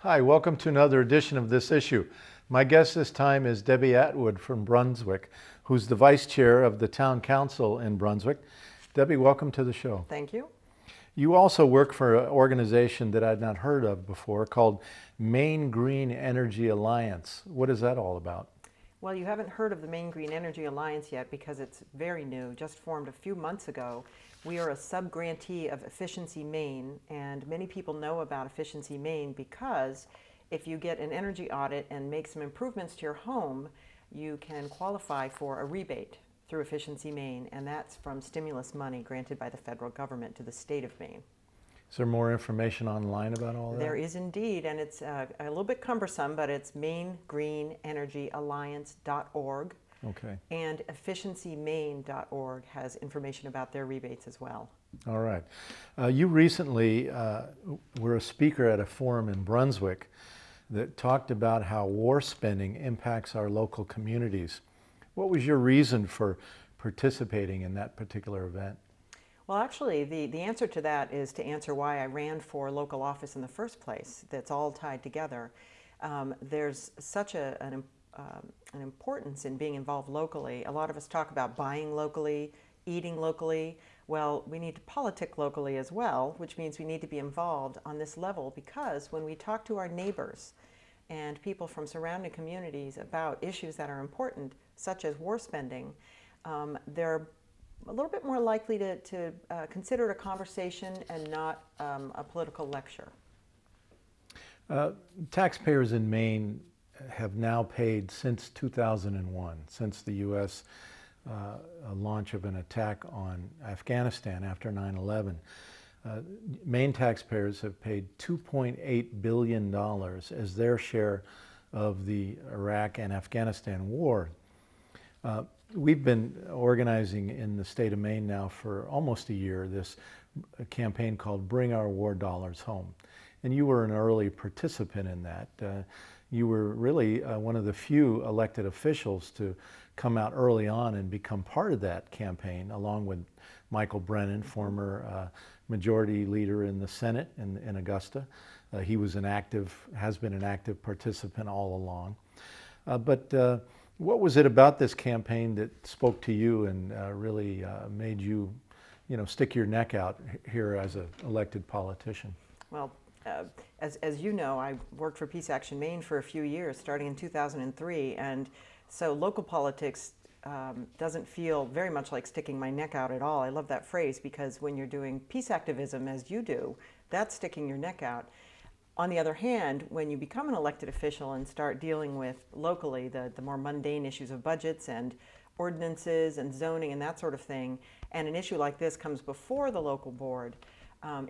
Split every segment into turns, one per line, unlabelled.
Hi, welcome to another edition of This Issue. My guest this time is Debbie Atwood from Brunswick, who's the vice chair of the town council in Brunswick. Debbie, welcome to the show.
Thank you.
You also work for an organization that I'd not heard of before called Maine Green Energy Alliance. What is that all about?
Well, you haven't heard of the Maine Green Energy Alliance yet because it's very new, just formed a few months ago. We are a sub-grantee of Efficiency Maine, and many people know about Efficiency Maine because if you get an energy audit and make some improvements to your home, you can qualify for a rebate through Efficiency Maine, and that's from stimulus money granted by the federal government to the state of Maine.
Is there more information online about all that?
There is indeed, and it's a little bit cumbersome, but it's mainegreenenergyalliance.org.
Okay.
And efficiencymaine.org has information about their rebates as well.
All right. You recently were a speaker at a forum in Brunswick that talked about how war spending impacts our local communities. What was your reason for participating in that particular event?
Well, actually, the answer to that is to answer why I ran for local office in the first place. That's all tied together. There's such an importance in being involved locally. A lot of us talk about buying locally, eating locally. Well, we need to politic locally as well, which means we need to be involved on this level, because when we talk to our neighbors and people from surrounding communities about issues that are important, such as war spending, they're a little bit more likely to consider it a conversation and not a political lecture.
Taxpayers in Maine have now paid since 2001, since the U.S. Launch of an attack on Afghanistan after 9/11. Maine taxpayers have paid $2.8 billion as their share of the Iraq and Afghanistan war. We've been organizing in the state of Maine now for almost a year this campaign called Bring Our War Dollars Home. And you were an early participant in that. You were really one of the few elected officials to come out early on and become part of that campaign, along with Michael Brennan, former majority leader in the Senate in Augusta. He was has been an active participant all along. What was it about this campaign that spoke to you and really made you, stick your neck out here as an elected politician?
Well, as you know, I worked for Peace Action Maine for a few years, starting in 2003, and so local politics doesn't feel very much like sticking my neck out at all. I love that phrase because when you're doing peace activism, as you do, that's sticking your neck out. On the other hand, when you become an elected official and start dealing with locally the more mundane issues of budgets and ordinances and zoning and that sort of thing, and an issue like this comes before the local board,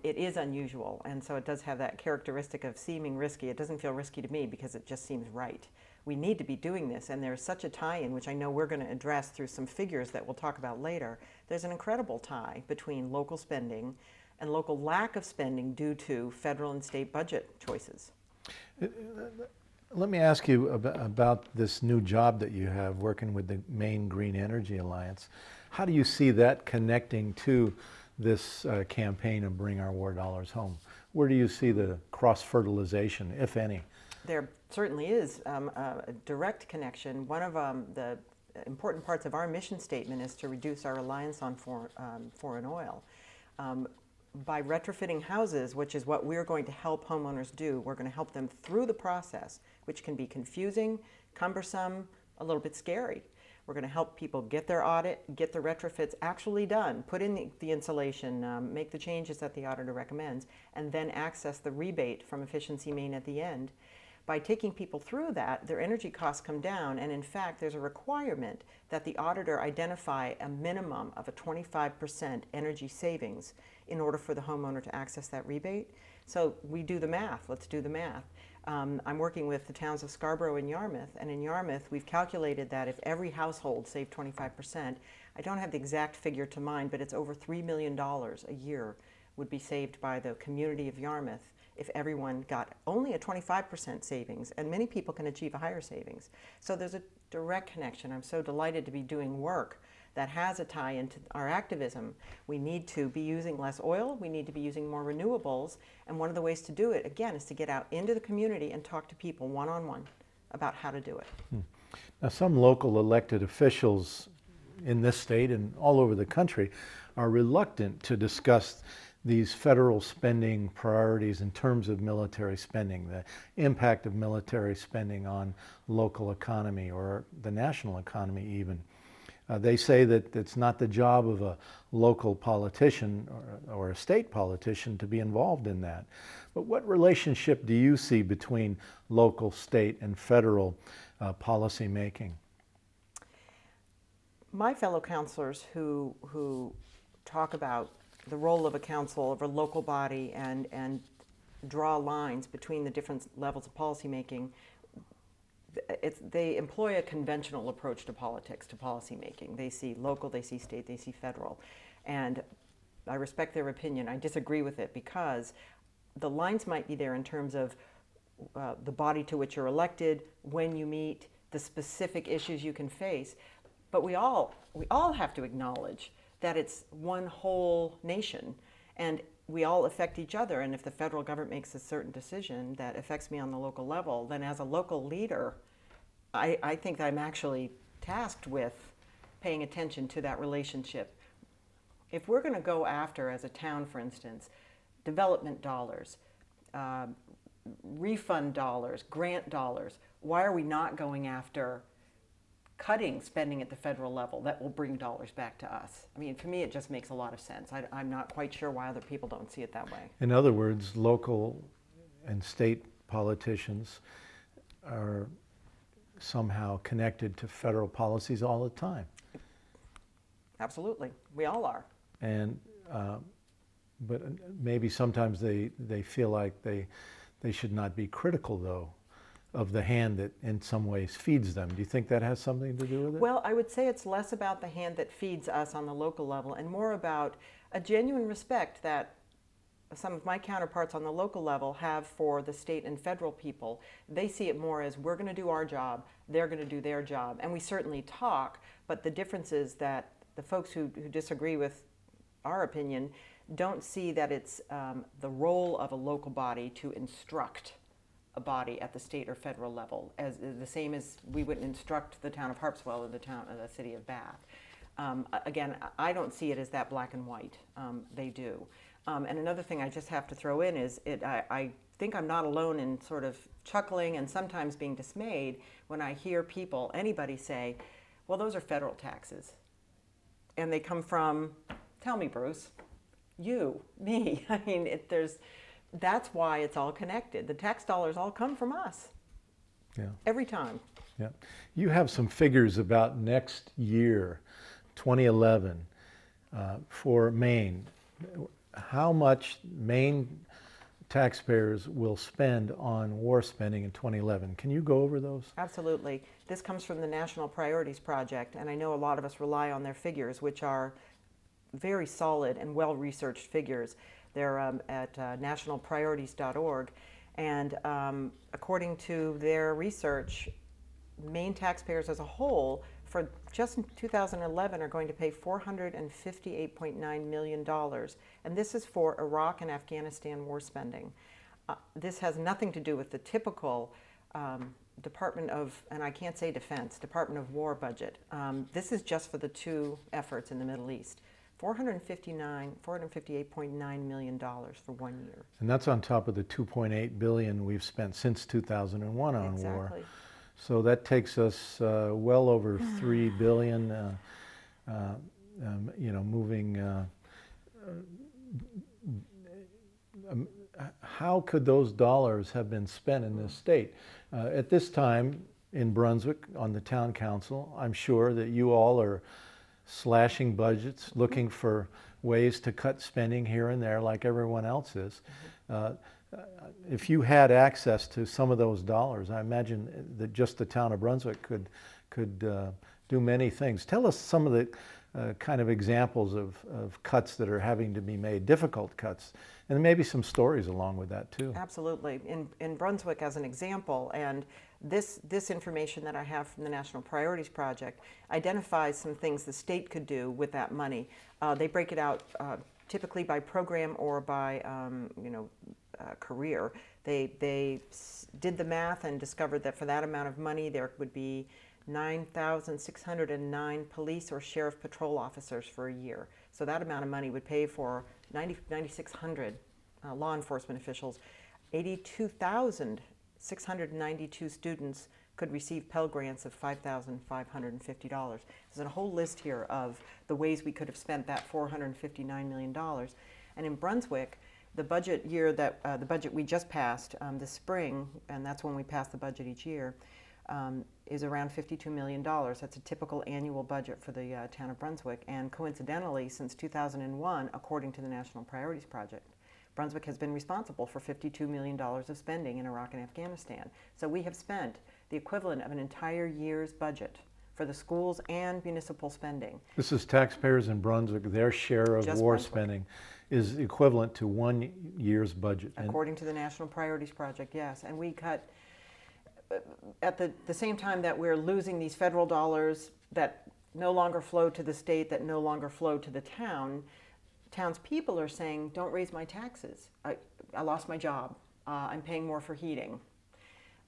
it is unusual, and so it does have that characteristic of seeming risky. It doesn't feel risky to me because it just seems right. We need to be doing this, and there's such a tie-in, which I know we're going to address through some figures that we'll talk about later. There's an incredible tie between local spending and local lack of spending due to federal and state budget choices.
Let me ask you about this new job that you have working with the Maine Green Energy Alliance. How do you see that connecting to this campaign of Bring Our War Dollars Home? Where do you see the cross-fertilization, if any?
There certainly is a direct connection. One of the important parts of our mission statement is to reduce our reliance on foreign oil. By retrofitting houses, which is what we're going to help homeowners do, we're going to help them through the process, which can be confusing, cumbersome, a little bit scary. We're going to help people get their audit, get the retrofits actually done, put in the insulation, make the changes that the auditor recommends, and then access the rebate from Efficiency Maine at the end. By taking people through that, their energy costs come down, and in fact, there's a requirement that the auditor identify a minimum of a 25% energy savings in order for the homeowner to access that rebate. So we do the math. Let's do the math. I'm working with the towns of Scarborough and Yarmouth, and in Yarmouth, we've calculated that if every household saved 25%, I don't have the exact figure to mind, but it's over $3 million a year would be saved by the community of Yarmouth if everyone got only a 25% savings, and many people can achieve a higher savings. So there's a direct connection. I'm so delighted to be doing work that has a tie into our activism. We need to be using less oil, we need to be using more renewables, and one of the ways to do it, again, is to get out into the community and talk to people one-on-one about how to do it.
Now, some local elected officials in this state and all over the country are reluctant to discuss these federal spending priorities in terms of military spending, the impact of military spending on local economy or the national economy even. They say that it's not the job of a local politician or a state politician to be involved in that. But what relationship do you see between local, state, and federal policy making?
My fellow counselors who talk about the role of a council, of a local body, and draw lines between the different levels of policymaking, they employ a conventional approach to politics, to policymaking. They see local, they see state, they see federal. And I respect their opinion. I disagree with it because the lines might be there in terms of the body to which you're elected, when you meet, the specific issues you can face. But we all have to acknowledge that it's one whole nation, and we all affect each other. And if the federal government makes a certain decision that affects me on the local level, then as a local leader, I think that I'm actually tasked with paying attention to that relationship. If we're going to go after, as a town, for instance, development dollars, refund dollars, grant dollars, why are we not going after cutting spending at the federal level that will bring dollars back to us? I mean, for me, it just makes a lot of sense. I'm not quite sure why other people don't see it that way.
In other words, local and state politicians are somehow connected to federal policies all the time.
Absolutely. We all are.
And but maybe sometimes they feel like they should not be critical, though, of the hand that in some ways feeds them. Do you think that has something to do with it?
Well, I would say it's less about the hand that feeds us on the local level and more about a genuine respect that some of my counterparts on the local level have for the state and federal people. They see it more as we're going to do our job, they're going to do their job. And we certainly talk, but the difference is that the folks who disagree with our opinion don't see that it's the role of a local body to instruct a body at the state or federal level, as the same as we wouldn't instruct the town of Harpswell or the city of Bath. Again, I don't see it as that black and white. They do. And another thing I just have to throw in is I think I'm not alone in sort of chuckling and sometimes being dismayed when I hear people, anybody say, well, those are federal taxes. And they come from, tell me, Bruce, you, me. I mean, that's why it's all connected. The tax dollars all come from us.
Yeah.
Every time.
Yeah. You have some figures about next year, 2011, for Maine. How much Maine taxpayers will spend on war spending in 2011? Can you go over those?
Absolutely. This comes from the National Priorities Project, and I know a lot of us rely on their figures, which are very solid and well-researched figures. They're at nationalpriorities.org, and according to their research, Maine taxpayers as a whole for just 2011 are going to pay $458.9 million, and this is for Iraq and Afghanistan war spending. This has nothing to do with the typical Department of, and I can't say defense, Department of War budget. This is just for the two efforts in the Middle East. $458.9 million for 1 year.
And that's on top of the $2.8 billion we've spent since 2001 on war.
Exactly.
So that takes us well over $3 billion, moving. How could those dollars have been spent in this state? At this time in Brunswick, on the town council, I'm sure that you all are slashing budgets, looking for ways to cut spending here and there like everyone else is. If you had access to some of those dollars, I imagine that just the town of Brunswick could do many things. Tell us some of kind of examples of cuts that are having to be made, difficult cuts, and maybe some stories along with that too.
Absolutely. In Brunswick, as an example, and this information that I have from the National Priorities Project identifies some things the state could do with that money. They break it out typically by program or by career. They did the math and discovered that for that amount of money there would be 9,609 police or sheriff patrol officers for a year. So that amount of money would pay for 9,600 law enforcement officials. 82,692 students could receive Pell Grants of $5,550. There's a whole list here of the ways we could have spent that $459 million. And in Brunswick, the budget year that the budget we just passed this spring, and that's when we pass the budget each year, is around $52 million. That's a typical annual budget for the town of Brunswick. And coincidentally, since 2001, according to the National Priorities Project, Brunswick has been responsible for $52 million of spending in Iraq and Afghanistan. So we have spent the equivalent of an entire year's budget for the schools and municipal spending.
This is taxpayers in Brunswick, their share of
Just
war
Brunswick.
spending is equivalent to 1 year's budget.
According to the National Priorities Project, yes. And we cut, at the same time that we're losing these federal dollars that no longer flow to the state, that no longer flow to the town, townspeople are saying, don't raise my taxes. I lost my job. I'm paying more for heating.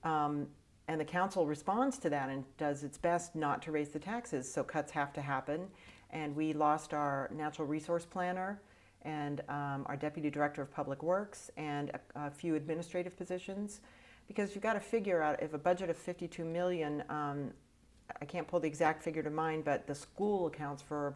And the council responds to that and does its best not to raise the taxes, so cuts have to happen. And we lost our natural resource planner and our deputy director of public works and a few administrative positions, because you've got to figure out if a budget of 52 million, I can't pull the exact figure to mind, but the school accounts for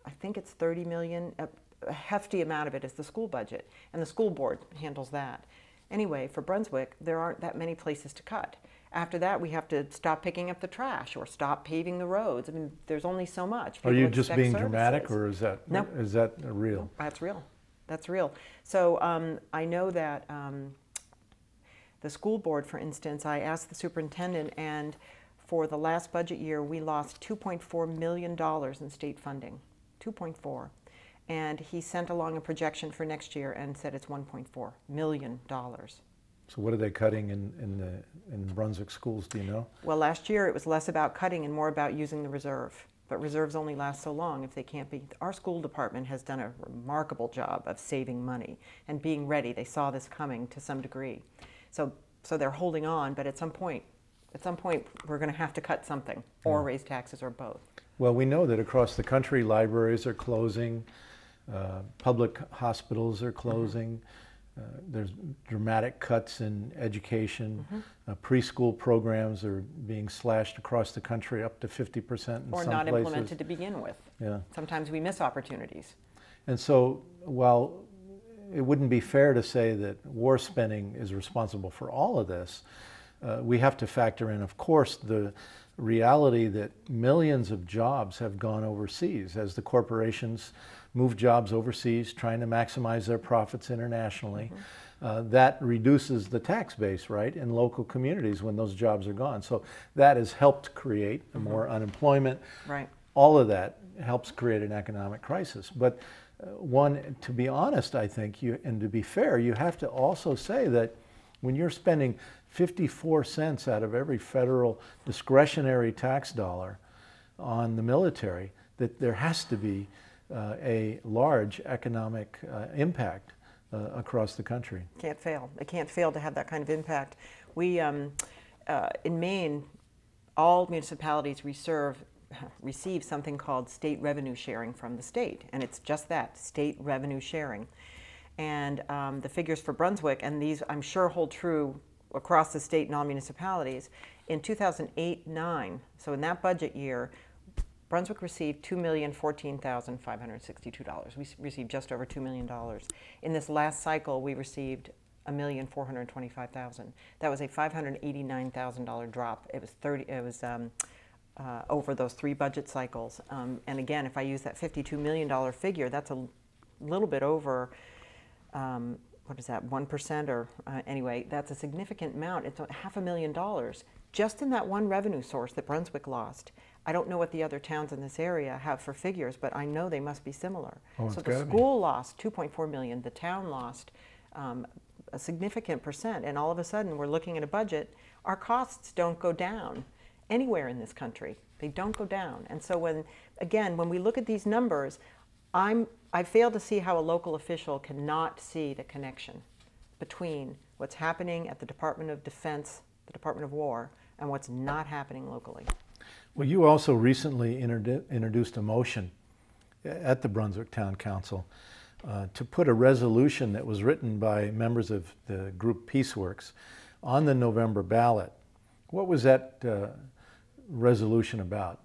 I think it's 30 million. A hefty amount of it is the school budget, and the school board handles that. Anyway, for Brunswick, there aren't that many places to cut. After that, we have to stop picking up the trash or stop paving the roads. I mean, there's only so much.
Are
People
you just
expect
being
services.
dramatic, or is that
No.
is that real?
That's real. That's real. So I know that the school board, for instance, I asked the superintendent, and for the last budget year, we lost $2.4 million in state funding. 2.4. And he sent along a projection for next year and said it's $1.4 million.
So what are they cutting in Brunswick schools, do you know?
Well, last year it was less about cutting and more about using the reserve. But reserves only last so long if they can't be. Our school department has done a remarkable job of saving money and being ready. They saw this coming to some degree. So they're holding on, but at some point we're going to have to cut something or raise taxes or both.
Well, we know that across the country, libraries are closing, public hospitals are closing, there's dramatic cuts in education, preschool programs are being slashed across the country up to 50% in some places.
Or not implemented to begin with.
Yeah.
Sometimes we miss opportunities.
And so, while it wouldn't be fair to say that war spending is responsible for all of this, we have to factor in, of course, the reality that millions of jobs have gone overseas as the corporations move jobs overseas, trying to maximize their profits internationally. That reduces the tax base, right, in local communities when those jobs are gone. So that has helped create more unemployment.
Right.
All of that helps create an economic crisis. But to be honest, I think, and to be fair, you have to also say that when you're spending 54 cents out of every federal discretionary tax dollar on the military, that there has to be a large economic impact across the country.
Can't fail. It can't fail to have that kind of impact. We, in Maine, all municipalities receive something called state revenue sharing from the state, and it's just that, state revenue sharing. And the figures for Brunswick, and these I'm sure hold true across the state and all municipalities, in 2008-09, so in that budget year, Brunswick received $2,014,562. We received just over $2 million. In this last cycle, we received $1,425,000. That was a $589,000 drop. It was over those 3 budget cycles. And again, if I use that $52 million figure, that's a little bit over, what is that, 1%? Or anyway, that's a significant amount. It's $500,000 just in that one revenue source that Brunswick lost. I don't know what the other towns in this area have for figures, but I know they must be similar.
Oh,
so
it's
the
gotta be.
school lost 2.4 million, the town lost a significant percent, and all of a sudden we're looking at a budget. Our costs don't go down anywhere in this country. They don't go down. And so when we look at these numbers, I fail to see how a local official cannot see the connection between what's happening at the Department of Defense, the Department of War, and what's not happening locally.
Well, you also recently introduced a motion at the Brunswick Town Council to put a resolution that was written by members of the group Peaceworks on the November ballot. What was that resolution about?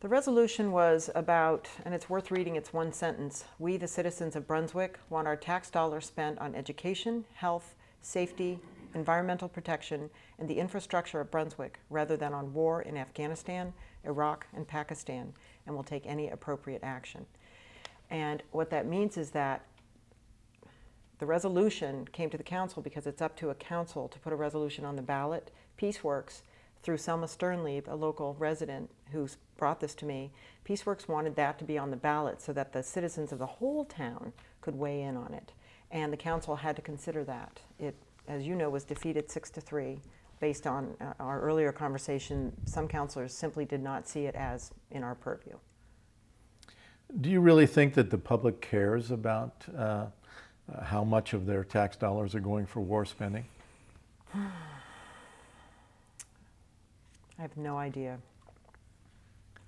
The resolution was about, and it's worth reading, it's one sentence: "We, the citizens of Brunswick, want our tax dollars spent on education, health, safety, environmental protection, and the infrastructure of Brunswick, rather than on war in Afghanistan, Iraq, and Pakistan, and will take any appropriate action." And what that means is that the resolution came to the council because it's up to a council to put a resolution on the ballot. Peaceworks, through Selma Sternlieb, a local resident who's brought this to me, Peaceworks wanted that to be on the ballot so that the citizens of the whole town could weigh in on it. And the council had to consider that. It, as you know, was defeated 6-3. Based on our earlier conversation, some councilors simply did not see it as in our purview.
Do you really think that the public cares about how much of their tax dollars are going for war spending?
I have no idea.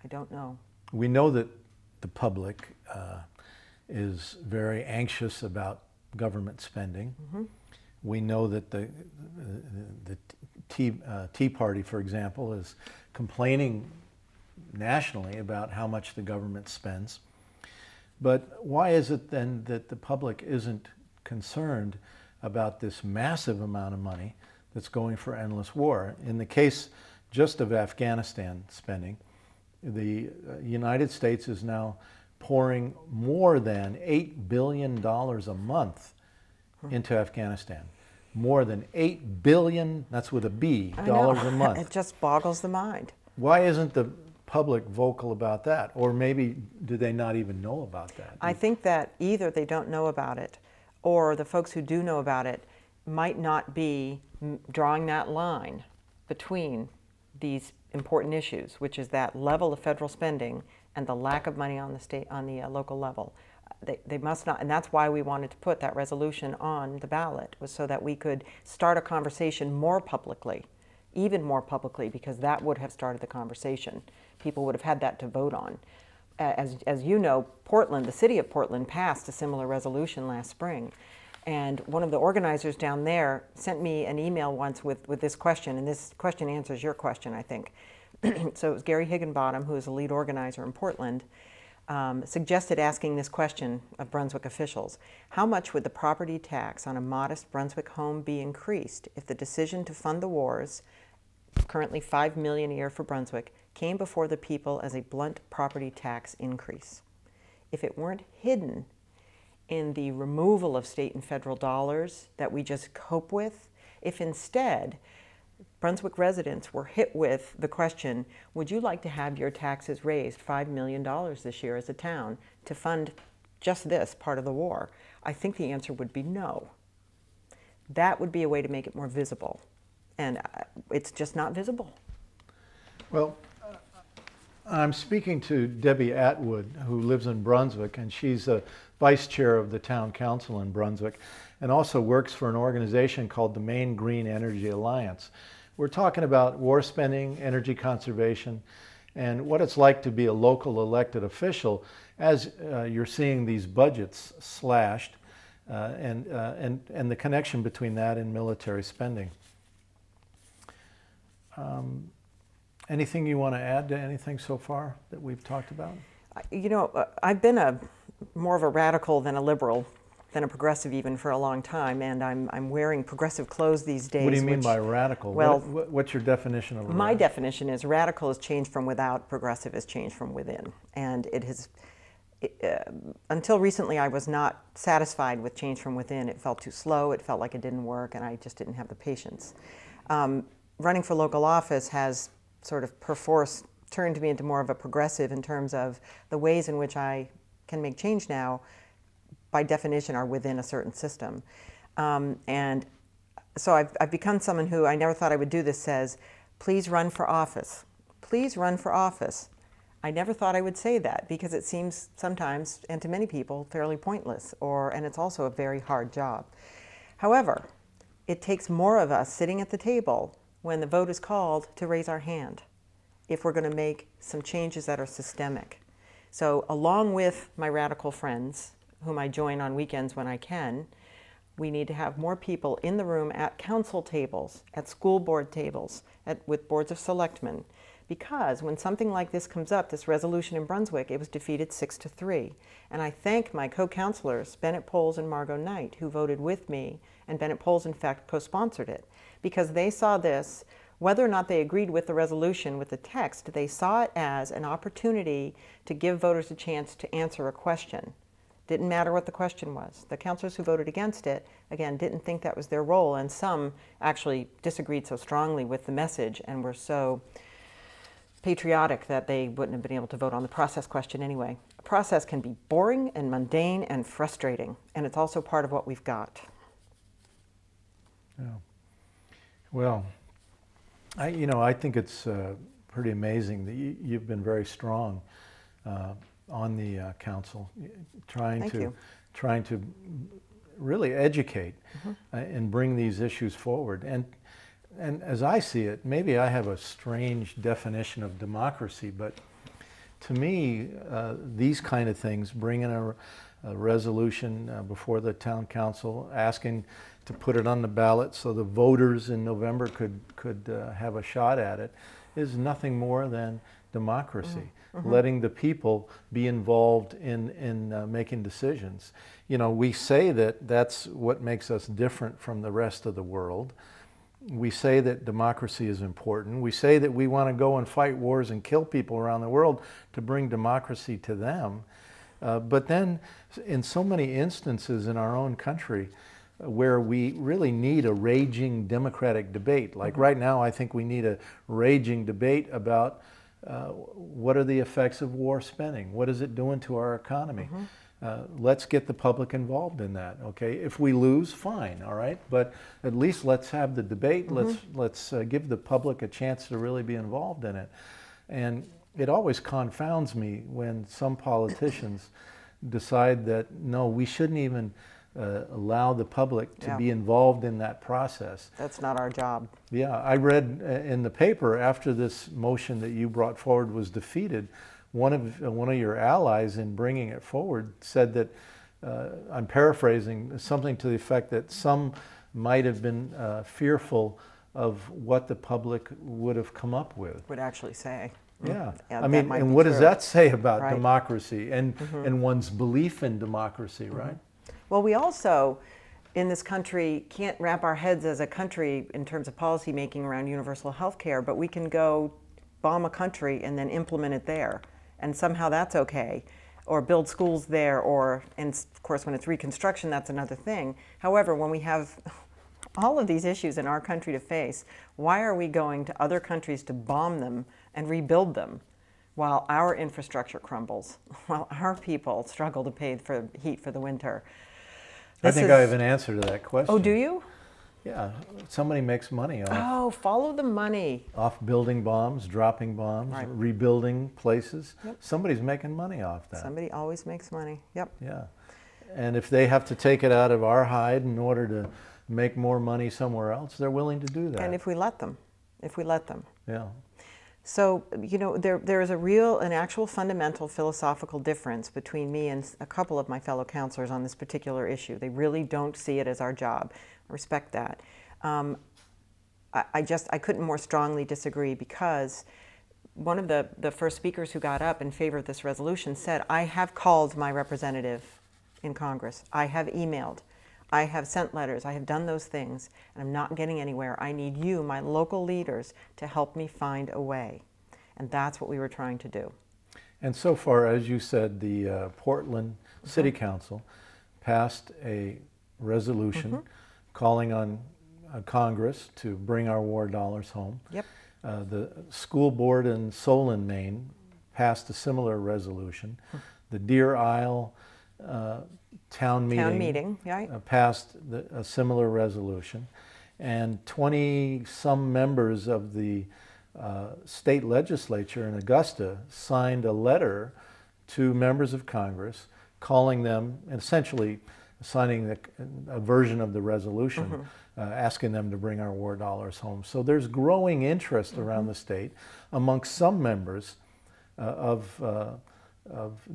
I don't know.
We know that the public is very anxious about government spending.
Mm-hmm.
We know that the Tea Party, for example, is complaining nationally about how much the government spends. But why is it then that the public isn't concerned about this massive amount of money that's going for endless war? In the case just of Afghanistan spending, the United States is now pouring more than $8 billion a month into Afghanistan. More than $8 billion, that's with a B, dollars a month.
It just boggles the mind.
Why isn't the public vocal about that? Or maybe do they not even know about that?
I think that either they don't know about it, or the folks who do know about it might not be drawing that line between these important issues, which is that level of federal spending and the lack of money on the local level. They must not, and that's why we wanted to put that resolution on the ballot, was so that we could start a conversation more publicly, even more publicly, because that would have started the conversation. People would have had that to vote on. As you know, Portland, the city of Portland, passed a similar resolution last spring. And one of the organizers down there sent me an email once with this question, and this question answers your question, I think. So it was Gary Higginbottom, who is a lead organizer in Portland, suggested asking this question of Brunswick officials: how much would the property tax on a modest Brunswick home be increased if the decision to fund the wars, currently $5 million a year for Brunswick, came before the people as a blunt property tax increase? If it weren't hidden in the removal of state and federal dollars that we just cope with, if instead Brunswick residents were hit with the question, would you like to have your taxes raised $5 million this year as a town to fund just this part of the war? I think the answer would be no. That would be a way to make it more visible. And it's just not visible.
Well, I'm speaking to Debbie Atwood, who lives in Brunswick, and she's a vice chair of the town council in Brunswick, and also works for an organization called the Maine Green Energy Alliance. We're talking about war spending, energy conservation, and what it's like to be a local elected official as you're seeing these budgets slashed, and the connection between that and military spending. Anything you want to add to anything so far that we've talked about?
You know, I've been more of a radical than a liberal, than a progressive even, for a long time, and I'm wearing progressive clothes these days.
What do you mean by radical?
Well,
what's your definition of
my
radical?
definition is radical is change from without, progressive is change from within. And it has, until recently, I was not satisfied with change from within. It felt too slow, it felt like it didn't work, and I just didn't have the patience. Running for local office has sort of perforce turned me into more of a progressive in terms of the ways in which I can make change now, by definition, are within a certain system. And so I've become someone who, I never thought I would do this, says, please run for office. Please run for office. I never thought I would say that because it seems sometimes, and to many people, fairly pointless, and it's also a very hard job. However, it takes more of us sitting at the table when the vote is called to raise our hand if we're going to make some changes that are systemic. So along with my radical friends, whom I join on weekends when I can, we need to have more people in the room at council tables, at school board tables, with boards of selectmen. Because when something like this comes up, this resolution in Brunswick, it was defeated 6-3. And I thank my co-counselors, Bennett Poles and Margot Knight, who voted with me, and Bennett Poles, in fact, co-sponsored it, because they saw this, whether or not they agreed with the resolution, with the text, they saw it as an opportunity to give voters a chance to answer a question. Didn't matter what the question was. The counselors who voted against it, again, didn't think that was their role, and some actually disagreed so strongly with the message and were so patriotic that they wouldn't have been able to vote on the process question anyway. A process can be boring and mundane and frustrating, and it's also part of what we've got.
Yeah. Well, I think it's pretty amazing that you've been very strong on the council, trying to really educate and bring these issues forward. And as I see it, maybe I have a strange definition of democracy, but to me, these kind of things, bringing a resolution before the town council, asking to put it on the ballot so the voters in November could have a shot at it, is nothing more than democracy. Letting the people be involved in making decisions. We say that that's what makes us different from the rest of the world. We say that democracy is important. We say that we want to go and fight wars and kill people around the world to bring democracy to them. But then in so many instances in our own country where we really need a raging democratic debate, like right now I think we need a raging debate about what are the effects of war spending? What is it doing to our economy? Let's get the public involved in that, okay? If we lose, fine, all right? But at least let's have the debate. Let's give the public a chance to really be involved in it. And it always confounds me when some politicians decide that, no, we shouldn't even allow the public to be involved in that process.
That's not our job.
Yeah, I read in the paper after this motion that you brought forward was defeated, one of your allies in bringing it forward said that, I'm paraphrasing, something to the effect that some might have been fearful of what the public would have come up with.
Would actually say.
Yeah,
Yeah,
I mean, and what does that say about democracy and one's belief in democracy, right?
Well, we also, in this country, can't wrap our heads as a country in terms of policy making around universal health care, but we can go bomb a country and then implement it there. And somehow that's okay. Or build schools there, and of course when it's reconstruction, that's another thing. However, when we have all of these issues in our country to face, why are we going to other countries to bomb them and rebuild them while our infrastructure crumbles, while our people struggle to pay for heat for the winter?
I think I have an answer to that question.
Oh, do you?
Yeah, somebody makes money off.
Oh, follow the money.
Off building bombs, dropping bombs, rebuilding places. Somebody's making money off that.
Somebody always makes money. Yep.
Yeah. And if they have to take it out of our hide in order to make more money somewhere else, they're willing to do that.
And if we let them.
Yeah.
So, there is an actual fundamental philosophical difference between me and a couple of my fellow counselors on this particular issue. They really don't see it as our job. I respect that. I couldn't more strongly disagree, because one of the first speakers who got up in favor of this resolution said, I have called my representative in Congress. I have emailed. I have sent letters. I have done those things, and I'm not getting anywhere. I need you, my local leaders, to help me find a way. And that's what we were trying to do.
And so far, as you said, the Portland City Council passed a resolution calling on Congress to bring our war dollars home.
Yep.
The school board in Solon, Maine passed a similar resolution. The Deer Isle town meeting
right.
passed a similar resolution. And 20-some members of the state legislature in Augusta signed a letter to members of Congress calling them, essentially signing a version of the resolution, asking them to bring our war dollars home. So there's growing interest around the state amongst some members of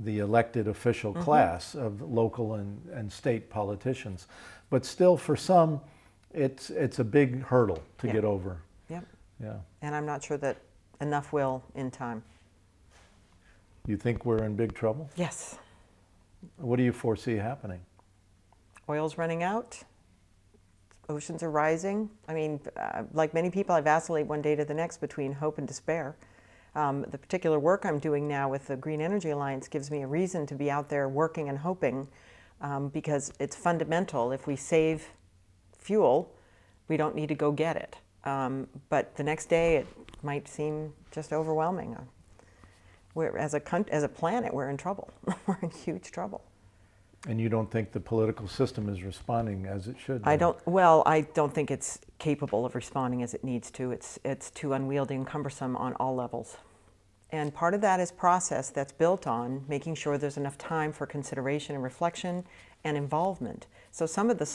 the elected official class of local and state politicians. But still, for some, it's a big hurdle to get over.
Yep.
Yeah.
And I'm not sure that enough will in time.
You think we're in big trouble?
Yes.
What do you foresee happening?
Oil's running out. Oceans are rising. I mean, like many people, I vacillate one day to the next between hope and despair. The particular work I'm doing now with the Green Energy Alliance gives me a reason to be out there working and hoping, because it's fundamental. If we save fuel, we don't need to go get it. But the next day, it might seem just overwhelming. As a planet, we're in trouble. We're in huge trouble.
And you don't think the political system is responding as it should?
I don't think it's capable of responding as it needs to. It's too unwieldy and cumbersome on all levels. And part of that is process that's built on making sure there's enough time for consideration and reflection and involvement. So some of the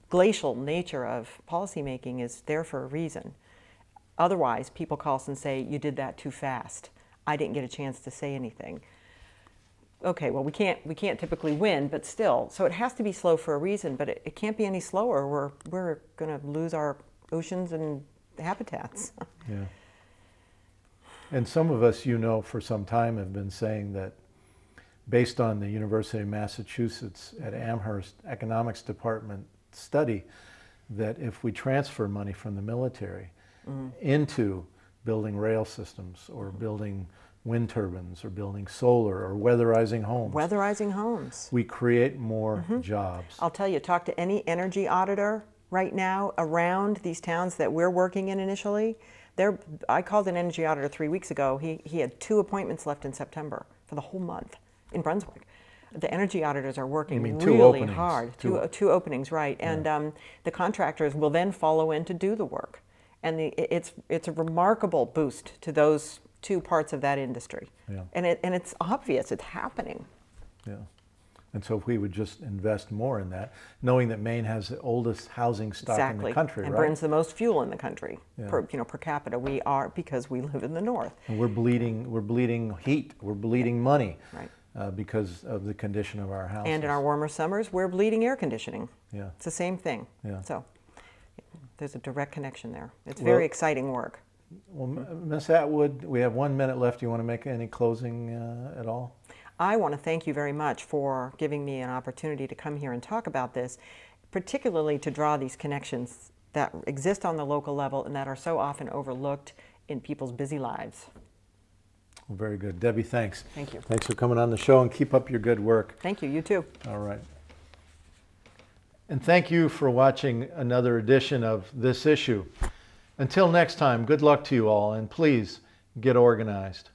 glacial nature of policymaking is there for a reason. Otherwise, people call us and say, you did that too fast. I didn't get a chance to say anything. Okay, well, we can't typically win, but still. So it has to be slow for a reason, but it can't be any slower. We're going to lose our oceans and habitats.
Yeah. And some of us, for some time have been saying that based on the University of Massachusetts at Amherst Economics Department study, that if we transfer money from the military into building rail systems or building wind turbines or building solar or weatherizing homes. We create more jobs.
I'll tell you, talk to any energy auditor right now around these towns that we're working in initially. I called an energy auditor 3 weeks ago. He had 2 appointments left in September for the whole month in Brunswick. The energy auditors are working really hard. Two openings, right. Yeah. And the contractors will then follow in to do the work. And it's a remarkable boost to those 2 parts of that industry.
Yeah.
And it's obvious, it's happening.
Yeah. And so if we would just invest more in that, knowing that Maine has the oldest housing stock in the country,
and
right?
burns the most fuel in the country per capita. We are, because we live in the north.
And we're bleeding heat, we're bleeding money.
Right.
Because of the condition of our houses.
And in our warmer summers, we're bleeding air conditioning.
Yeah.
It's the same thing.
Yeah.
So there's a direct connection there. It's very exciting work.
Well, Ms. Atwood, we have 1 minute left. Do you want to make any closing at all?
I want to thank you very much for giving me an opportunity to come here and talk about this, particularly to draw these connections that exist on the local level and that are so often overlooked in people's busy lives.
Well, very good. Debbie, thanks.
Thank you.
Thanks for coming on the show, and keep up your good work.
Thank you. You too.
All right. And thank you for watching another edition of This Issue. Until next time, good luck to you all, and please get organized.